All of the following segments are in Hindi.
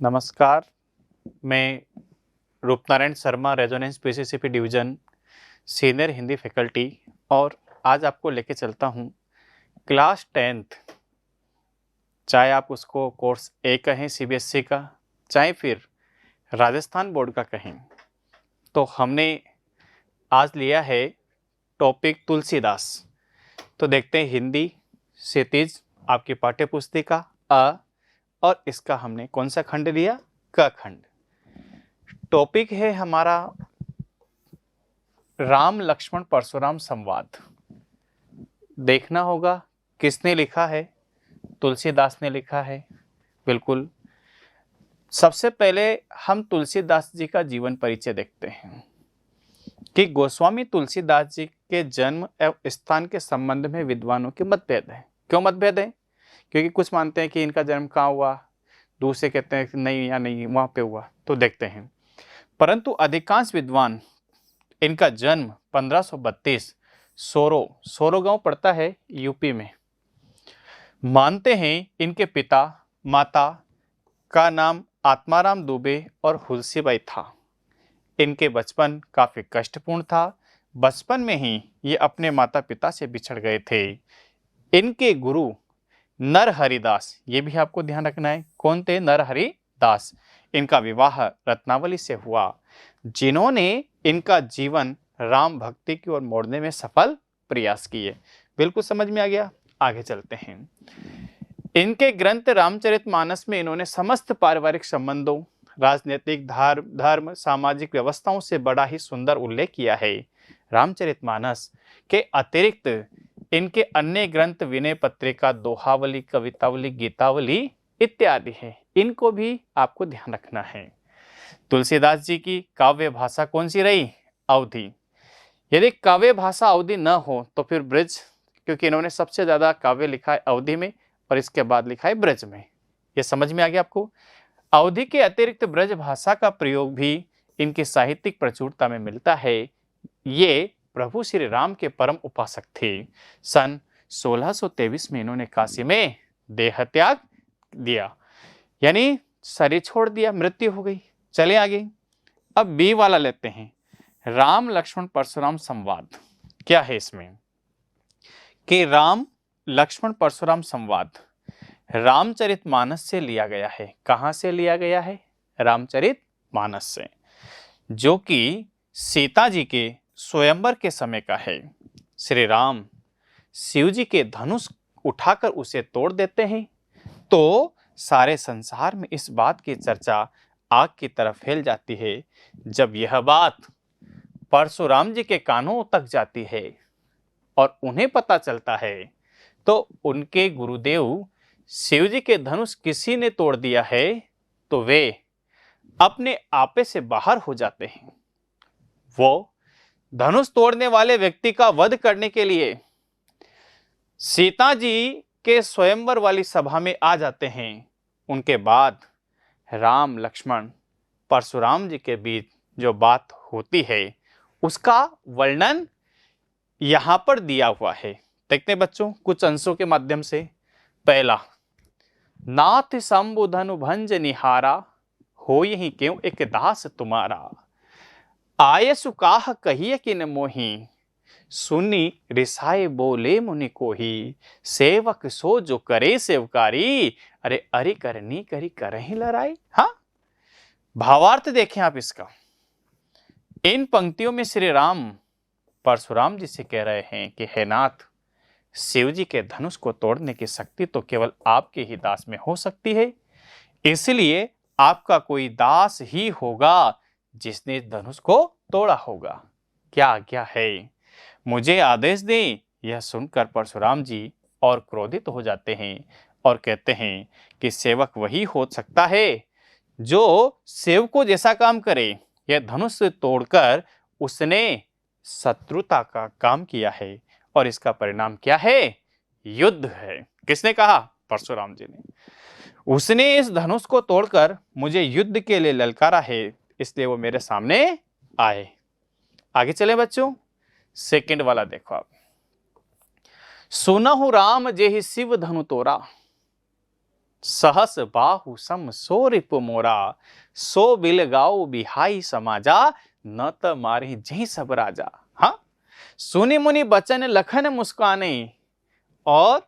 नमस्कार, मैं Roopnarayan Sharma, Resonance PCCP division, senior Hindi faculty और आज आपको लेके चलता हूँ क्लास 10th, चाहे आप उसको कोर्स ए कहें सीबीएसई का, चाहे फिर राजस्थान बोर्ड का कहें। तो हमने आज लिया है टॉपिक तुलसीदास। तो देखते हैं हिंदी क्षितिज आपकी पाठ्य पुस्तिका अ और इसका हमने कौन सा खंड लिया? क खंड। टॉपिक है हमारा राम लक्ष्मण परशुराम संवाद। देखना होगा किसने लिखा है? तुलसीदास ने लिखा है। बिल्कुल। सबसे पहले हम तुलसीदास जी का जीवन परिचय देखते हैं कि गोस्वामी तुलसीदास जी के जन्म एवं स्थान के संबंध में विद्वानों के मतभेद है। क्यों मतभेद है? क्योंकि कुछ मानते हैं कि इनका जन्म कहाँ हुआ, दूसरे कहते हैं कि नहीं या नहीं वहां पे हुआ। तो देखते हैं, परंतु अधिकांश विद्वान इनका जन्म 1532 सोरो गांव पड़ता है यूपी में, मानते हैं। इनके पिता माता का नाम आत्माराम दुबे और हुलसीबाई था। इनके बचपन काफी कष्टपूर्ण था। बचपन में ही ये अपने माता पिता से बिछड़ गए थे। इनके गुरु नरहरिदास, ये भी आपको ध्यान रखना है, कौन थे? नरहरिदास। इनका विवाह रत्नावली से हुआ, जिन्होंने इनका जीवन राम भक्ति की ओर मोड़ने में सफल प्रयास किए। बिल्कुल समझ में आ गया। आगे चलते हैं। इनके ग्रंथ रामचरितमानस में इन्होंने समस्त पारिवारिक संबंधों, राजनीतिक, धर्म, सामाजिक व्यवस्थाओं से बड़ा ही सुंदर उल्लेख किया है। रामचरितमानस के अतिरिक्त इनके अन्य ग्रंथ विनय पत्रिका, दोहावली, कवितावली, गीतावली इत्यादि है। इनको भी आपको ध्यान रखना है। तुलसीदास जी की काव्य भाषा कौन सी रही? अवधी। यदि काव्य भाषा अवधी न हो तो फिर ब्रज, क्योंकि इन्होंने सबसे ज्यादा काव्य लिखा है अवधी में और इसके बाद लिखा है ब्रज में। यह समझ में आ गया आपको? अवधी के अतिरिक्त ब्रज भाषा का प्रयोग भी इनकी साहित्यिक प्रचुरता में मिलता है। ये प्रभु श्री राम के परम उपासक थे। सन 1623 में इन्होंने काशी में देह त्याग दिया, यानी शरीर छोड़ दिया, मृत्यु हो गई। चले आगे। अब बी वाला लेते हैं, राम लक्ष्मण परशुराम संवाद। क्या है इसमें कि राम लक्ष्मण परशुराम संवाद रामचरितमानस से लिया गया है। कहां से लिया गया है? रामचरितमानस से, जो कि सीता जी के स्वयंवर के समय का है। श्री राम शिव जी के धनुष उठाकर उसे तोड़ देते हैं तो सारे संसार में इस बात की चर्चा आग की तरह फैल जाती है। जब यह बात परशुराम जी के कानों तक जाती है और उन्हें पता चलता है तो उनके गुरुदेव शिव जी के धनुष किसी ने तोड़ दिया है तो वे अपने आपे से बाहर हो जाते हैं। वो धनुष तोड़ने वाले व्यक्ति का वध करने के लिए सीता जी के स्वयंवर वाली सभा में आ जाते हैं। उनके बाद राम लक्ष्मण परशुराम जी के बीच जो बात होती है उसका वर्णन यहां पर दिया हुआ है। देखते हैं बच्चों कुछ अंशों के माध्यम से। पहला, नाथ संबुधनु भंज निहारा, हो यही क्यों एक दास तुम्हारा। आय सुकाह कहिए कि न मोही, सुनी रिसाए बोले मुनि को ही। सेवक सो जो करे सेवकारी, अरे अरे करनी करी करही लड़ाई। हाँ, भावार्थ देखें आप इसका। इन पंक्तियों में श्री राम परशुराम जी से कह रहे हैं कि हे नाथ, शिव जी के धनुष को तोड़ने की शक्ति तो केवल आपके ही दास में हो सकती है, इसलिए आपका कोई दास ही होगा जिसने धनुष को तोड़ा होगा। क्या आज्ञा है, मुझे आदेश दें। यह सुनकर परशुराम जी और क्रोधित हो जाते हैं और कहते हैं कि सेवक वही हो सकता है जो सेवकों जैसा काम करे। यह धनुष तोड़कर उसने शत्रुता का काम किया है और इसका परिणाम क्या है? युद्ध है। किसने कहा? परशुराम जी ने। उसने इस धनुष को तोड़कर मुझे युद्ध के लिए ललकारा है, इसलिए वो मेरे सामने आए। आगे चले बच्चों, सेकंड वाला देखो आप। सुनहु राम जेहि शिव धनु तोरा, सहस बाहु सम सो रिपु मोरा, सो बिल गाओ बिहाई समाजा, न त मारे जही सब राजा। हाँ, सुनि मुनि बचन लखन मुस्काने, और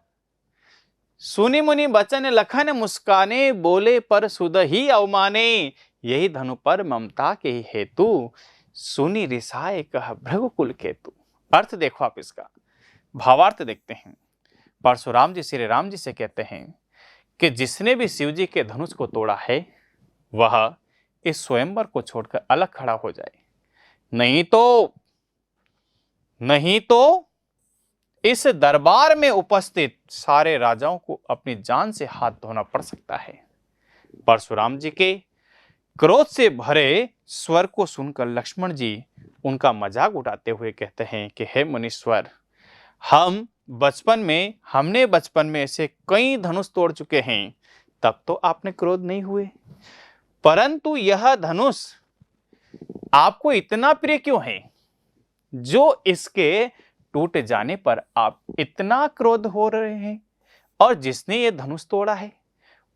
सुनि मुनि बचन लखन मुस्काने, बोले पर सुध ही अवमाने, यही धनु पर ममता के ही हेतु, सुनि रिसाए कह भृगुकुल केतु। अर्थ देखो आप इसका, भावार्थ देखते हैं। परशुराम जी श्री राम जी से कहते हैं कि जिसने भी शिव जी के धनुष को तोड़ा है वह इस स्वयंवर को छोड़कर अलग खड़ा हो जाए, नहीं तो इस दरबार में उपस्थित सारे राजाओं को अपनी जान से हाथ धोना पड़ सकता है। परशुराम जी के क्रोध से भरे स्वर को सुनकर लक्ष्मण जी उनका मजाक उड़ाते हुए कहते हैं कि हे मुनीश्वर, हमने बचपन में ऐसे कई धनुष तोड़ चुके हैं, तब तो आपने क्रोध नहीं हुए, परंतु यह धनुष आपको इतना प्रिय क्यों है जो इसके टूट जाने पर आप इतना क्रोध हो रहे हैं, और जिसने ये धनुष तोड़ा है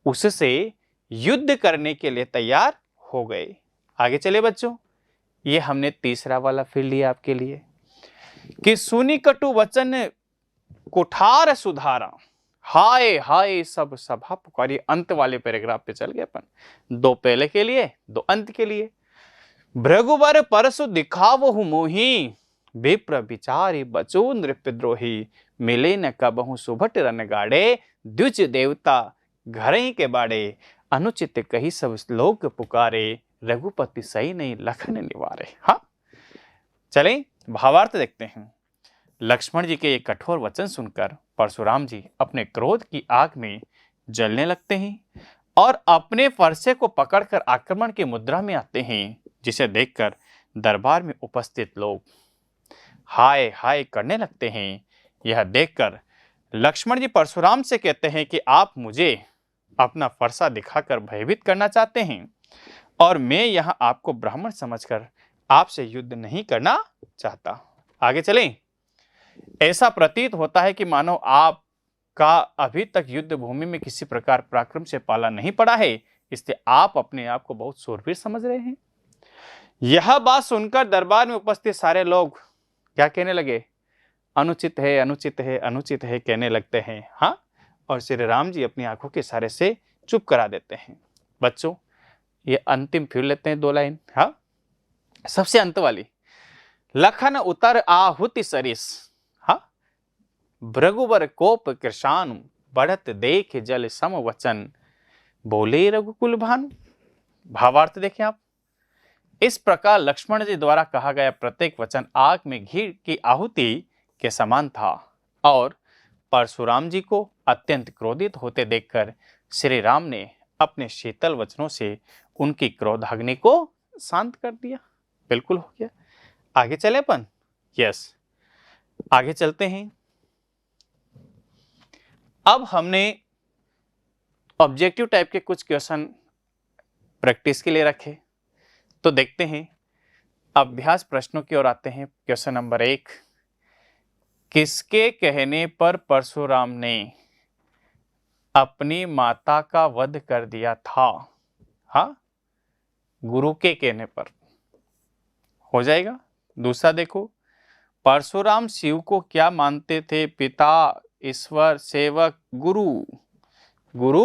उससे युद्ध करने के लिए तैयार हो गए। आगे चले बच्चों, ये हमने तीसरा वाला फिर लिया आपके लिए कि सुनी कटु वचन कुठार सुधारा, हाय हाय सब सभा पुकारी। अंत वाले पैराग्राफ पे चल गए अपन, दो पहले के लिए दो अंत के लिए। भृगुवर परसु दिखावहु मोही, विप्र विचारी बचो नृपद्रोही, मिले न कबहु सुभट रन गाड़े, द्विज देवता घर ही के बाड़े, अनुचित कही सब लोग पुकारे, रघुपति सही नहीं लखन निवारे। हाँ, चलें भावार्थ देखते हैं। लक्ष्मण जी के ये कठोर वचन सुनकर परशुराम जी अपने क्रोध की आग में जलने लगते हैं और अपने फरसे को पकड़कर आक्रमण की मुद्रा में आते हैं, जिसे देखकर दरबार में उपस्थित लोग हाय हाय करने लगते हैं। यह देखकर लक्ष्मण जी परशुराम से कहते हैं कि आप मुझे अपना फरसा दिखाकर भयभीत करना चाहते हैं, और मैं यहां आपको ब्राह्मण समझकर आपसे युद्ध नहीं करना चाहता। आगे चलें। ऐसा प्रतीत होता है कि मानो आपका अभी तक युद्ध भूमि में किसी प्रकार पराक्रम से पाला नहीं पड़ा है, इसलिए आप अपने आप को बहुत शूरवीर समझ रहे हैं। यह बात सुनकर दरबार में उपस्थित सारे लोग क्या कहने लगे? अनुचित है, अनुचित है, अनुचित है कहने लगते हैं। हाँ, और श्री राम जी अपनी आंखों के इशारे से चुप करा देते हैं। बच्चों, ये अंतिम फिर लेते हैं दो लाइन। हाँ, सबसे अंत वाली, लखन उतर आहुति सरिस, हाँ, भृगुवर कोप कृशानु, बढ़त देख जल सम वचन, बोले रघुकुल भानु। भावार्थ देखें आप। इस प्रकार लक्ष्मण जी द्वारा कहा गया प्रत्येक वचन आग में घी की आहुति के समान था, और परशुराम जी को अत्यंत क्रोधित होते देखकर श्री राम ने अपने शीतल वचनों से उनकी क्रोधाग्नि को शांत कर दिया। बिल्कुल हो गया। आगे चले अपन? यस, आगे चलते हैं। अब हमने ऑब्जेक्टिव टाइप के कुछ क्वेश्चन प्रैक्टिस के लिए रखे, तो देखते हैं। अभ्यास प्रश्नों की ओर आते हैं। क्वेश्चन नंबर 1, किसके कहने पर परशुराम ने अपनी माता का वध कर दिया था? हाँ, गुरु के कहने पर हो जाएगा। दूसरा देखो, परशुराम शिव को क्या मानते थे? पिता, ईश्वर, सेवक, गुरु? गुरु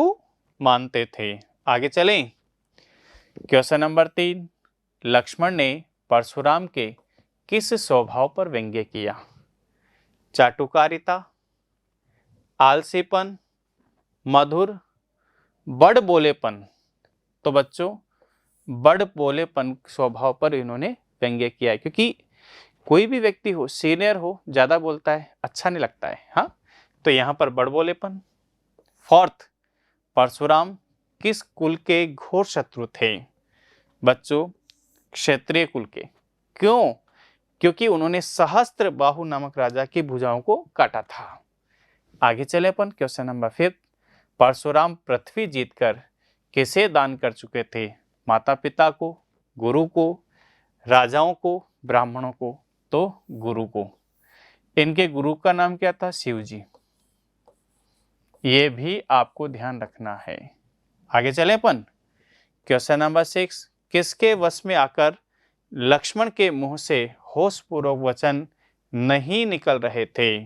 मानते थे। आगे चलें। क्वेश्चन नंबर 3, लक्ष्मण ने परशुराम के किस स्वभाव पर व्यंग्य किया? चाटुकारिता, आलसीपन, मधुर, बड़ बोलेपन? तो बच्चों, बड़ बोलेपन स्वभाव पर इन्होंने व्यंग्य किया है, क्योंकि कोई भी व्यक्ति हो, सीनियर हो, ज्यादा बोलता है, अच्छा नहीं लगता है। हाँ, तो यहां पर बड़ बोलेपन। 4th, परशुराम किस कुल के घोर शत्रु थे? बच्चों, क्षत्रिय कुल के। क्यों? क्योंकि उन्होंने सहस्त्र बाहु नामक राजा की भुजाओं को काटा था। आगे चले अपन क्वेश्चन नंबर 5, परशुराम पृथ्वी जीतकर किसे दान कर चुके थे? माता पिता को, गुरु को, राजाओं को, ब्राह्मणों को? तो गुरु को। इनके गुरु का नाम क्या था? शिव जी। ये भी आपको ध्यान रखना है। आगे चले अपन। क्वेश्चन नंबर 6, किसके वश में आकर लक्ष्मण के मुंह से होशपूर्वक वचन नहीं निकल रहे थे?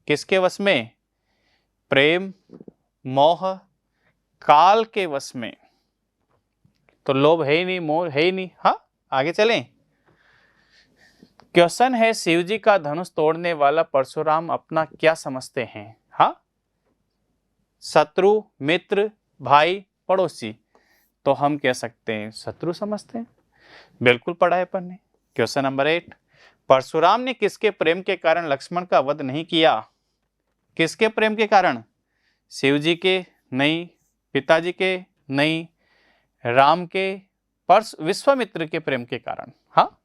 किसके वश में? प्रेम, मोह, काल के वश में। तो लोभ है ही नहीं, मोह है ही नहीं। हाँ, आगे चलें। क्वेश्चन है, शिव जी का धनुष तोड़ने वाला परशुराम अपना क्या समझते हैं? हाँ, शत्रु, मित्र, भाई, पड़ोसी। तो हम कह सकते हैं शत्रु समझते हैं। बिल्कुल पढ़ा है अपन ने। क्वेश्चन नंबर 8, परशुराम ने किसके प्रेम के कारण लक्ष्मण का वध नहीं किया? किसके प्रेम के कारण? शिव जी के नहीं, पिताजी के नहीं, राम के, विश्वामित्र के प्रेम के कारण हाँ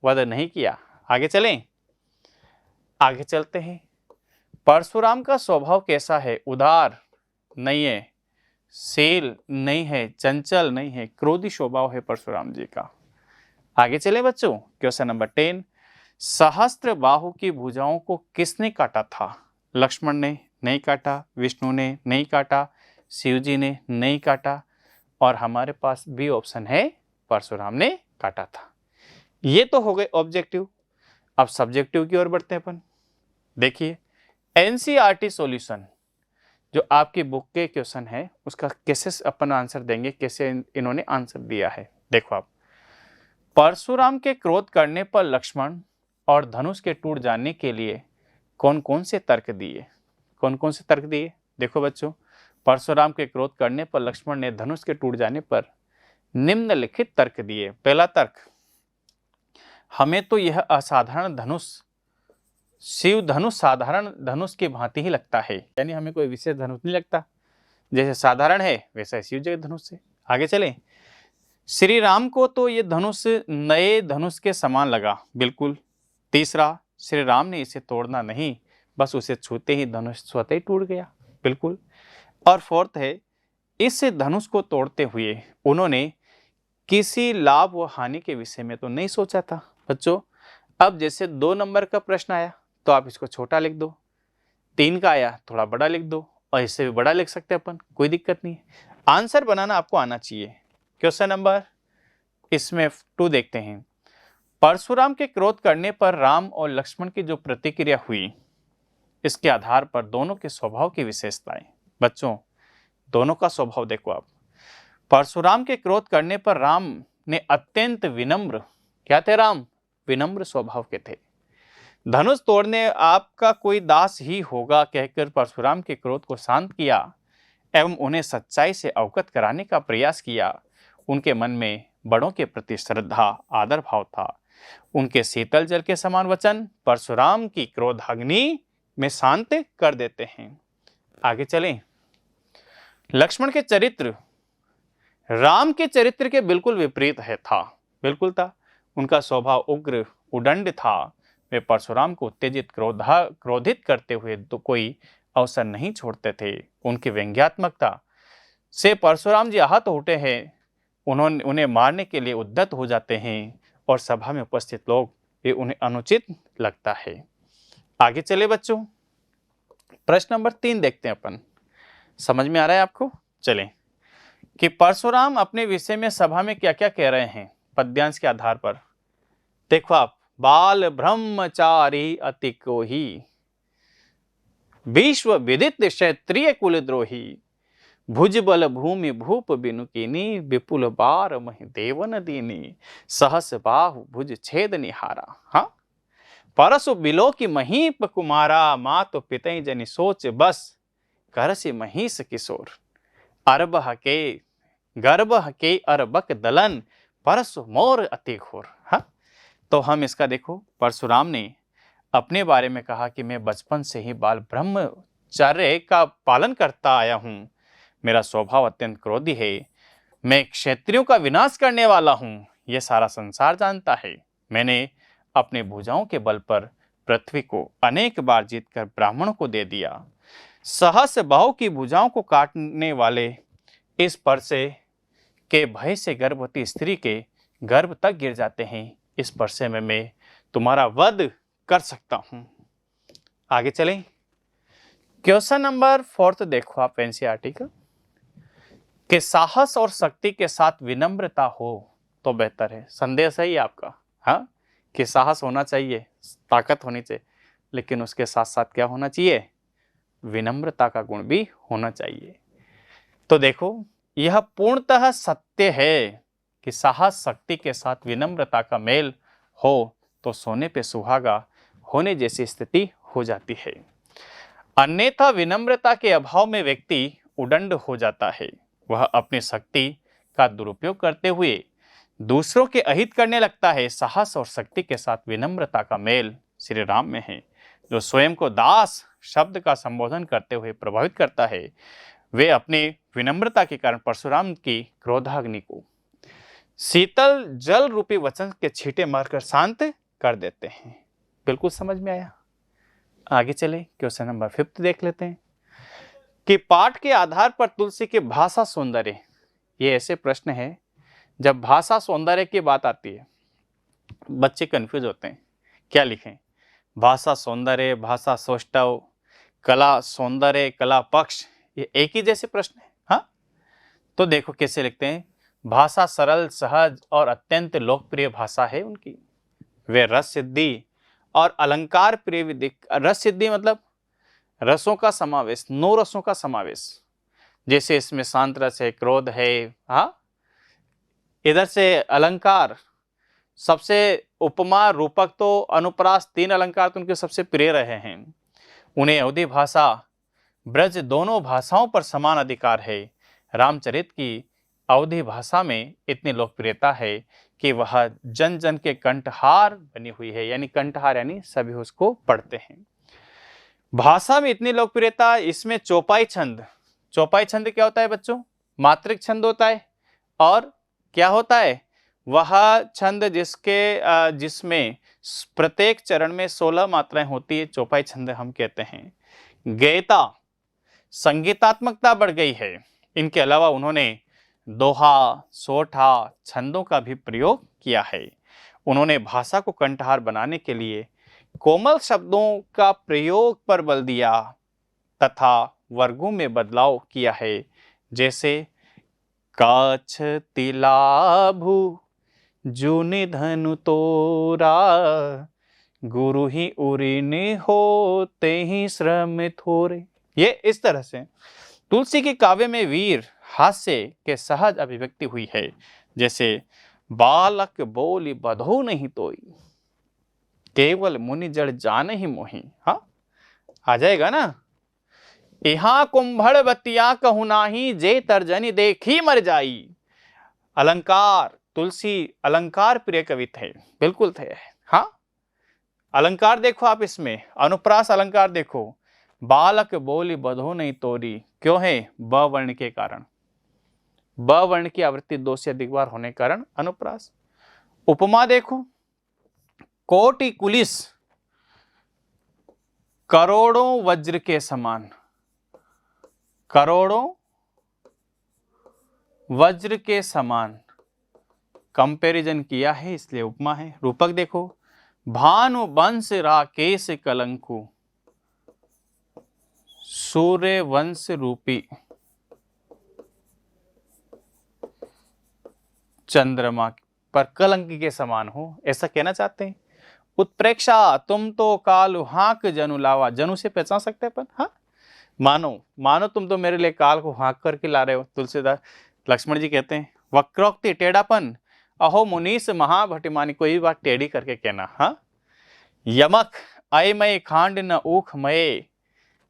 वध नहीं किया। आगे चलें। आगे चलते हैं। परशुराम का स्वभाव कैसा है? उदार नहीं है, शील नहीं है, चंचल नहीं है, क्रोधी स्वभाव है परशुराम जी का। आगे चले बच्चों। क्वेश्चन नंबर 10, सहस्त्र बाहु की भुजाओं को किसने काटा था? लक्ष्मण ने नहीं काटा, विष्णु ने नहीं काटा, शिव जी ने नहीं काटा, और हमारे पास बी ऑप्शन है, परशुराम ने काटा था। ये तो हो गए ऑब्जेक्टिव। अब सब्जेक्टिव की ओर बढ़ते हैं अपन। देखिए, एनसीईआरटी सॉल्यूशन जो आपकी बुक के क्वेश्चन है उसका कैसे अपन आंसर देंगे, कैसे इन्होंने आंसर दिया है। देखो आप, परशुराम के क्रोध करने पर लक्ष्मण और धनुष के टूट जाने के लिए कौन कौन से तर्क दिए? कौन कौन से तर्क दिए? देखो बच्चों, परशुराम के क्रोध करने पर लक्ष्मण ने धनुष के टूट जाने पर निम्नलिखित तर्क दिए। पहला तर्क, हमें तो यह असाधारण धनुष शिव धनुष साधारण धनुष की भांति ही लगता है, यानी हमें कोई विशेष धनुष नहीं लगता, जैसे साधारण है वैसा शिव जी के धनुष से। आगे चलें। श्री राम को तो ये धनुष नए धनुष के समान लगा, बिल्कुल। तीसरा, श्री राम ने इसे तोड़ना नहीं, बस उसे छूते ही धनुष स्वतः ही टूट गया, बिल्कुल। और फोर्थ है, इस धनुष को तोड़ते हुए उन्होंने किसी लाभ व हानि के विषय में तो नहीं सोचा था। बच्चों, अब जैसे 2 नंबर का प्रश्न आया तो आप इसको छोटा लिख दो, 3 का आया थोड़ा बड़ा लिख दो, और इससे भी बड़ा लिख सकते हैं अपन, कोई दिक्कत नहीं है। आंसर बनाना आपको आना चाहिए। क्वेश्चन नंबर इसमें 2 देखते हैं। परशुराम के क्रोध करने पर राम और लक्ष्मण की जो प्रतिक्रिया हुई, इसके आधार पर दोनों के स्वभाव की विशेषताएं। बच्चों, दोनों का स्वभाव देखो आप। परशुराम के क्रोध करने पर राम ने अत्यंत विनम्र, क्या थे राम? विनम्र स्वभाव के थे। धनुष तोड़ने आपका कोई दास ही होगा कहकर परशुराम के क्रोध को शांत किया एवं उन्हें सच्चाई से अवगत कराने का प्रयास किया। उनके मन में बड़ों के प्रति श्रद्धा, आदर भाव था। उनके शीतल जल के समान वचन परशुराम की क्रोधाग्नि में शांत कर देते हैं। आगे चलें। लक्ष्मण के चरित्र राम के चरित्र के बिल्कुल विपरीत था, बिल्कुल था। उनका स्वभाव उग्र, उदंड था। वे परशुराम को उत्तेजित, क्रोधित करते हुए तो कोई अवसर नहीं छोड़ते थे। उनकी व्यंग्यात्मकता से परशुराम जी आहत होते हैं, उन्हें मारने के लिए उद्यत हो जाते हैं, और सभा में उपस्थित लोग ये उन्हें अनुचित लगता है। आगे चले बच्चों, प्रश्न नंबर 3 देखते हैं अपन। समझ में आ रहा है आपको? चलें कि परशुराम अपने विषय में सभा में क्या क्या कह रहे हैं पद्यांश के आधार पर। देखो आप, बाल ब्रह्मचारी अति कोही, विश्व विदित क्षत्रिय कुलद्रोही, भुजबल भूमि भूप बिनुकीनी, विपुल बार महि देवन दीनी, सहस बाहु भुज छेद निहारा। हाँ, परसु बिलो की महीप कुमारा, मातु पितई जनि सोच बस, करसि महिष किशोर, अरब हके गर्भ हके अरबक दलन, परसु मोर अति घोर। हाँ, तो हम इसका देखो, परशुराम ने अपने बारे में कहा कि मैं बचपन से ही बाल ब्रह्मचर्य का पालन करता आया हूं, मेरा स्वभाव अत्यंत क्रोधी है, मैं क्षत्रियों का विनाश करने वाला हूं, यह सारा संसार जानता है। मैंने अपने भुजाओं के बल पर पृथ्वी को अनेक बार जीतकर ब्राह्मणों को दे दिया। सहस्र बाहु की भुजाओं को काटने वाले इस परसे के भय से गर्भवती स्त्री के गर्भ तक गिर जाते हैं। इस परसे में मैं तुम्हारा वध कर सकता हूं। आगे चलें। क्वेश्चन नंबर 4 देखो आप एनसीईआरटी का, कि साहस और शक्ति के साथ विनम्रता हो तो बेहतर है। संदेश है ये आपका, हाँ, कि साहस होना चाहिए, ताकत होनी चाहिए, लेकिन उसके साथ साथ क्या होना चाहिए, विनम्रता का गुण भी होना चाहिए। तो देखो, यह पूर्णतः सत्य है कि साहस शक्ति के साथ विनम्रता का मेल हो तो सोने पे सुहागा होने जैसी स्थिति हो जाती है। अन्यथा विनम्रता के अभाव में व्यक्ति उदंड हो जाता है। वह अपनी शक्ति का दुरुपयोग करते हुए दूसरों के अहित करने लगता है। साहस और शक्ति के साथ विनम्रता का मेल श्री राम में है, जो स्वयं को दास शब्द का संबोधन करते हुए प्रभावित करता है। वे अपनी विनम्रता के कारण परशुराम की क्रोधाग्नि को शीतल जल रूपी वचन के छींटे मारकर शांत कर देते हैं। बिल्कुल समझ में आया। आगे चले, क्वेश्चन नंबर 5 देख लेते हैं कि पाठ के आधार पर तुलसी के भाषा सौंदर्य, ये ऐसे प्रश्न है जब भाषा सौंदर्य की बात आती है बच्चे कंफ्यूज होते हैं, क्या लिखें, भाषा सौंदर्य, भाषा सौष्ठव, कला सौंदर्य, कला पक्ष, ये एक ही जैसे प्रश्न है। हाँ, तो देखो कैसे लिखते हैं। भाषा सरल, सहज और अत्यंत लोकप्रिय भाषा है उनकी। वे रस सिद्धि और अलंकार प्रिय विधि, रस सिद्धि मतलब रसों का समावेश, 9 रसों का समावेश, जैसे इसमें शांत रस है, क्रोध है, हाँ, इधर से अलंकार सबसे, उपमा, रूपक तो अनुप्रास, 3 अलंकार तो उनके सबसे प्रिय रहे हैं। उन्हें अवधी भाषा, ब्रज दोनों भाषाओं पर समान अधिकार है। रामचरित की अवधी भाषा में इतनी लोकप्रियता है कि वह जन जन के कंठहार बनी हुई है, यानी कंठहार यानी सभी उसको पढ़ते हैं। भाषा में इतनी लोकप्रियता, इसमें चौपाई छंद, चौपाई छंद क्या होता है बच्चों, मात्रिक छंद होता है, और क्या होता है, वह छंद जिसमें प्रत्येक चरण में 16 मात्राएं होती है, चौपाई छंद हम कहते हैं। गयता, संगीतात्मकता बढ़ गई है। इनके अलावा उन्होंने दोहा, सोठा, छंदों का भी प्रयोग किया है। उन्होंने भाषा को कंठहार बनाने के लिए कोमल शब्दों का प्रयोग पर बल दिया तथा वर्गों में बदलाव किया है, जैसे काछ तिलाभु जूनि धनु तोरा, गुरु ही उरिने होते ही श्रम थोरे। ये इस तरह से तुलसी के काव्य में वीर हास्य के सहज अभिव्यक्ति हुई है, जैसे बालक बोली बधो नहीं तोई, केवल मुनि जड़ जान ही मोही। हाँ, आ जाएगा ना। यहाँ कुंभड़ बतिया कहू नाही, जे तर्जनी देखी मर जाई। अलंकार, तुलसी अलंकार प्रिय कवि थे, बिल्कुल थे। हाँ, अलंकार देखो आप, इसमें अनुप्रास अलंकार देखो, बालक बोली बधो नहीं तोरी, क्यों है, ब वर्ण के कारण, ब वर्ण की आवृत्ति 2 से अधिक बार होने के कारण अनुप्रास। उपमा देखो, कोटि कुलिस करोड़ों वज्र के समान, करोड़ों वज्र के समान, कंपैरिजन किया है इसलिए उपमा है। रूपक देखो, भानु वंश राकेश कलंकु, सूर्य वंश रूपी चंद्रमा पर कलंक के समान हो, ऐसा कहना चाहते हैं। उत्प्रेक्षा, तुम तो काल हाक जनु लावा, जनु से पहचान सकते हैं अपन। हाँ, मानो तुम तो मेरे लिए काल को हाँक करके ला रहे हो। तुलसीदास, लक्ष्मण जी कहते हैं वक्रोक्ति टेढ़ापन, अहो मुनीस महाभटिमानी, कोई बात टेढ़ी करके कहना। हाँ, यमक, अयमय खांड न ऊख मय,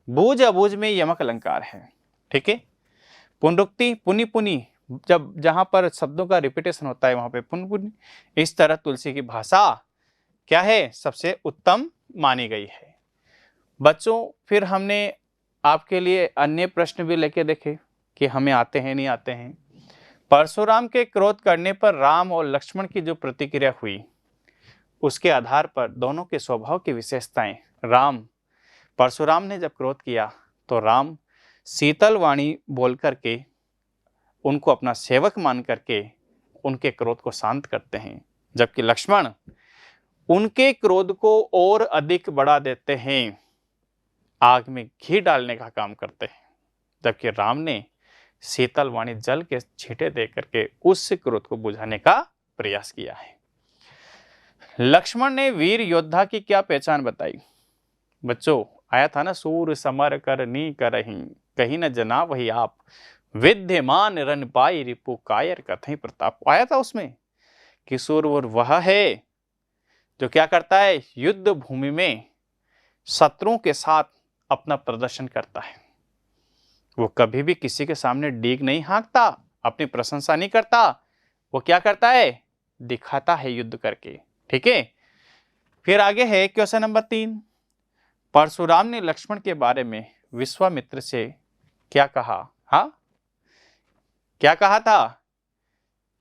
बूझ अबूझ में यमक अलंकार है। ठीक है। पुनरुक्ति, पुनि पुनि, जब जहां पर शब्दों का रिपीटेशन होता है वहां पे पुन पुनि। इस तरह तुलसी की भाषा क्या है, सबसे उत्तम मानी गई है। बच्चों, फिर हमने आपके लिए अन्य प्रश्न भी लेके देखे कि हमें आते हैं नहीं आते हैं। परशुराम के क्रोध करने पर राम और लक्ष्मण की जो प्रतिक्रिया हुई, उसके आधार पर दोनों के स्वभाव की विशेषताएं, परशुराम ने जब क्रोध किया तो राम शीतल वाणी बोल करके उनको अपना सेवक मान करके उनके क्रोध को शांत करते हैं, जबकि लक्ष्मण उनके क्रोध को और अधिक बढ़ा देते हैं। आग में घी डालने का काम करते हैं, जबकि राम ने शीतल वाणी जल के छींटे दे करके उस क्रोध को बुझाने का प्रयास किया है। लक्ष्मण ने वीर योद्धा की क्या पहचान बताई? बच्चों, आया था ना, सूर समर करनी करही, कहीं न जना वही आप, विद्यमान रन पाई रिपु कायर कथई प्रताप। आया था उसमें कि सूरवीर वह है जो क्या करता है, युद्ध भूमि में शत्रुओं के साथ अपना प्रदर्शन करता है। वो कभी भी किसी के सामने डीग नहीं हाँकता, अपनी प्रशंसा नहीं करता, वो क्या करता है, दिखाता है युद्ध करके। ठीक है, फिर आगे है क्वेश्चन नंबर 3। परशुराम ने लक्ष्मण के बारे में विश्वामित्र से क्या कहा? हाँ, क्या कहा था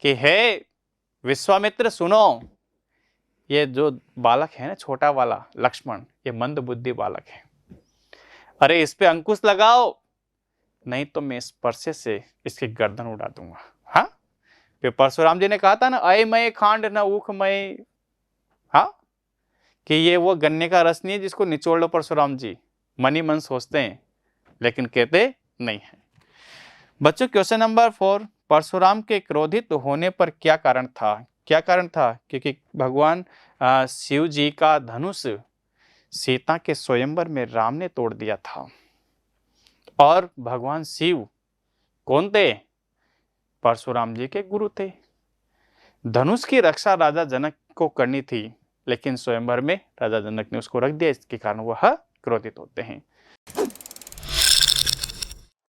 कि हे विश्वामित्र सुनो, ये जो बालक है ना, छोटा वाला लक्ष्मण, ये मंद बुद्धि बालक है, अरे इस पे अंकुश लगाओ, नहीं तो मैं स्पर्शे से इसकी गर्दन उड़ा दूंगा। हाँ, फिर परशुराम जी ने कहा था ना, अयमय खांड न ऊखमय, हाँ, कि ये वो गन्ने का रस नहीं है जिसको निचोड़ लो परशुराम जी, मन ही मन सोचते हैं लेकिन कहते नहीं है। बच्चों, क्वेश्चन नंबर 4, परशुराम के क्रोधित होने पर क्या कारण था? क्या कारण था? क्योंकि भगवान शिव जी का धनुष सीता के स्वयंवर में राम ने तोड़ दिया था, और भगवान शिव कौन थे? परशुराम जी के गुरु थे। धनुष की रक्षा राजा जनक को करनी थी, लेकिन स्वयंवर में राजा जनक ने उसको रख दिया, इसके कारण वह क्रोधित होते हैं।